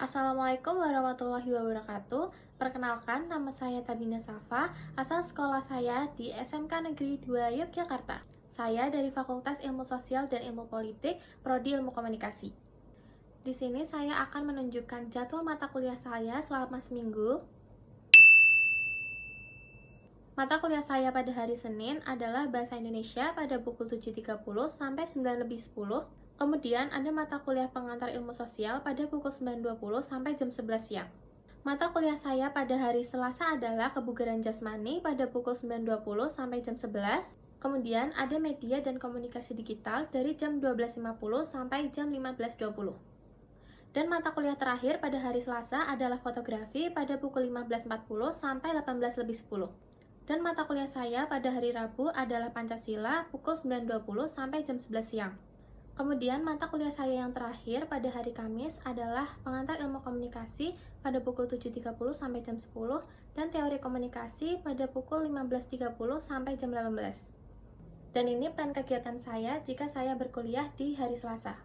Assalamualaikum warahmatullahi wabarakatuh. Perkenalkan, nama saya Tabina Safa, asal sekolah saya di SMK Negeri 2 Yogyakarta. Saya dari Fakultas Ilmu Sosial dan Ilmu Politik, Prodi Ilmu Komunikasi. Di sini saya akan menunjukkan jadwal mata kuliah saya selama seminggu. Mata kuliah saya pada hari Senin adalah Bahasa Indonesia pada pukul 7.30 sampai 9.10. Kemudian ada mata kuliah pengantar ilmu sosial pada pukul 9.20 sampai jam 11 siang. Mata kuliah saya pada hari Selasa adalah kebugaran jasmani pada pukul 9.20 sampai jam 11. Kemudian ada media dan komunikasi digital dari jam 12.50 sampai jam 15.20. Dan mata kuliah terakhir pada hari Selasa adalah fotografi pada pukul 15.40 sampai 18.10. Dan mata kuliah saya pada hari Rabu adalah Pancasila pukul 9.20 sampai jam 11 siang. Kemudian mata kuliah saya yang terakhir pada hari Kamis adalah pengantar ilmu komunikasi pada pukul 7.30 sampai jam 10 dan teori komunikasi pada pukul 15.30 sampai jam 18. Dan ini plan kegiatan saya jika saya berkuliah di hari Selasa.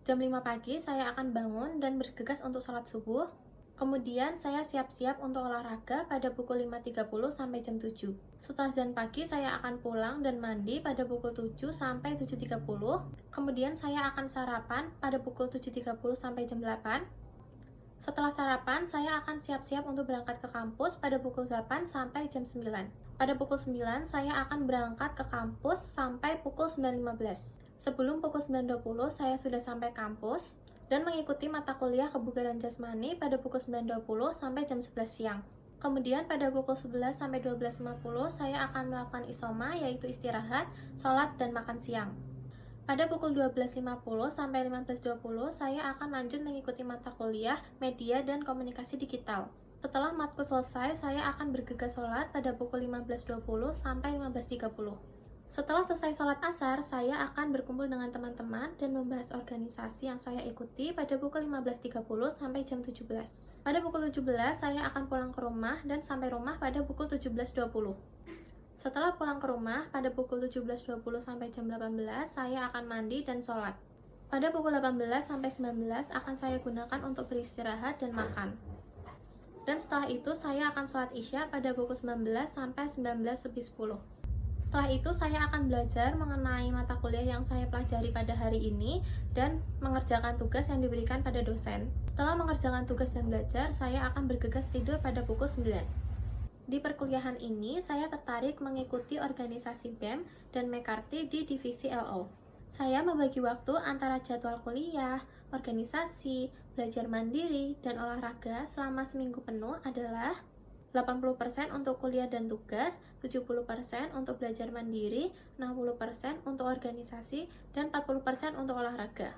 Jam 5 pagi saya akan bangun dan bergegas untuk sholat subuh. Kemudian saya siap-siap untuk olahraga pada pukul 5.30 sampai jam 7. Setelah azan pagi saya akan pulang dan mandi pada pukul 7 sampai 7.30. Kemudian saya akan sarapan pada pukul 7.30 sampai jam 8. Setelah sarapan saya akan siap-siap untuk berangkat ke kampus pada pukul 8 sampai jam 9. Pada pukul 9 saya akan berangkat ke kampus sampai pukul 9.15. Sebelum pukul 9.20 saya sudah sampai kampus dan mengikuti mata kuliah kebugaran jasmani pada pukul 9.20 sampai jam 11 siang. Kemudian pada pukul 11 sampai 12.50 saya akan melakukan isoma, yaitu istirahat, sholat, dan makan siang. Pada pukul 12.50 sampai 15.20 saya akan lanjut mengikuti mata kuliah media dan komunikasi digital. Setelah matkul selesai, saya akan bergegas sholat pada pukul 15.20 sampai 15.30. Setelah selesai sholat asar, saya akan berkumpul dengan teman-teman dan membahas organisasi yang saya ikuti pada pukul 15.30 sampai jam 17. Pada pukul 17, saya akan pulang ke rumah dan sampai rumah pada pukul 17.20. Setelah pulang ke rumah, pada pukul 17.20 sampai jam 18, saya akan mandi dan sholat. Pada pukul 18 sampai 19 akan saya gunakan untuk beristirahat dan makan. Dan setelah itu, saya akan sholat isya pada pukul 19 sampai 19.10. Setelah itu, saya akan belajar mengenai mata kuliah yang saya pelajari pada hari ini dan mengerjakan tugas yang diberikan pada dosen. Setelah mengerjakan tugas dan belajar, saya akan bergegas tidur pada pukul 9. Di perkuliahan ini, saya tertarik mengikuti organisasi BEM dan Mekarti di divisi LO. Saya membagi waktu antara jadwal kuliah, organisasi, belajar mandiri, dan olahraga selama seminggu penuh adalah 80% untuk kuliah dan tugas, 70% untuk belajar mandiri, 60% untuk organisasi, dan 40% untuk olahraga.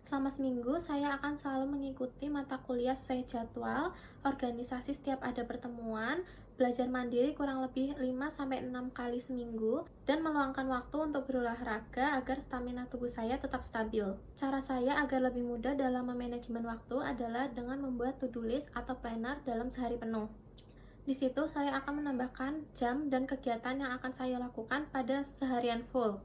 Selama seminggu, saya akan selalu mengikuti mata kuliah sesuai jadwal, organisasi setiap ada pertemuan, belajar mandiri kurang lebih 5-6 kali seminggu, dan meluangkan waktu untuk berolahraga agar stamina tubuh saya tetap stabil. Cara saya agar lebih mudah dalam memanajemen waktu adalah dengan membuat to-do list atau planner dalam sehari penuh. Di situ saya akan menambahkan jam dan kegiatan yang akan saya lakukan pada seharian full.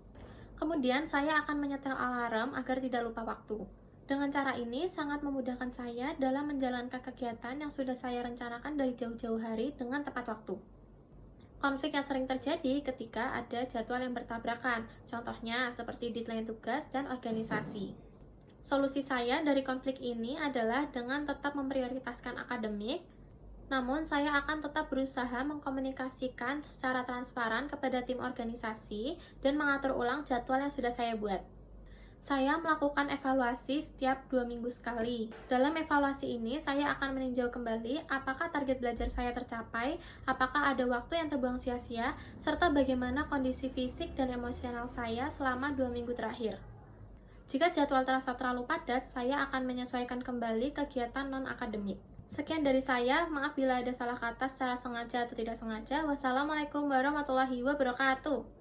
Kemudian saya akan menyetel alarm agar tidak lupa waktu. Dengan cara ini sangat memudahkan saya dalam menjalankan kegiatan yang sudah saya rencanakan dari jauh-jauh hari dengan tepat waktu. Konflik yang sering terjadi ketika ada jadwal yang bertabrakan, contohnya seperti deadline tugas dan organisasi. Solusi saya dari konflik ini adalah dengan tetap memprioritaskan akademik, namun, saya akan tetap berusaha mengkomunikasikan secara transparan kepada tim organisasi dan mengatur ulang jadwal yang sudah saya buat. Saya melakukan evaluasi setiap 2 minggu sekali. Dalam evaluasi ini, saya akan meninjau kembali apakah target belajar saya tercapai, apakah ada waktu yang terbuang sia-sia, serta bagaimana kondisi fisik dan emosional saya selama 2 minggu terakhir. Jika jadwal terasa terlalu padat, saya akan menyesuaikan kembali kegiatan non-akademik. Sekian dari saya, maaf bila ada salah kata secara sengaja atau tidak sengaja. Wassalamualaikum warahmatullahi wabarakatuh.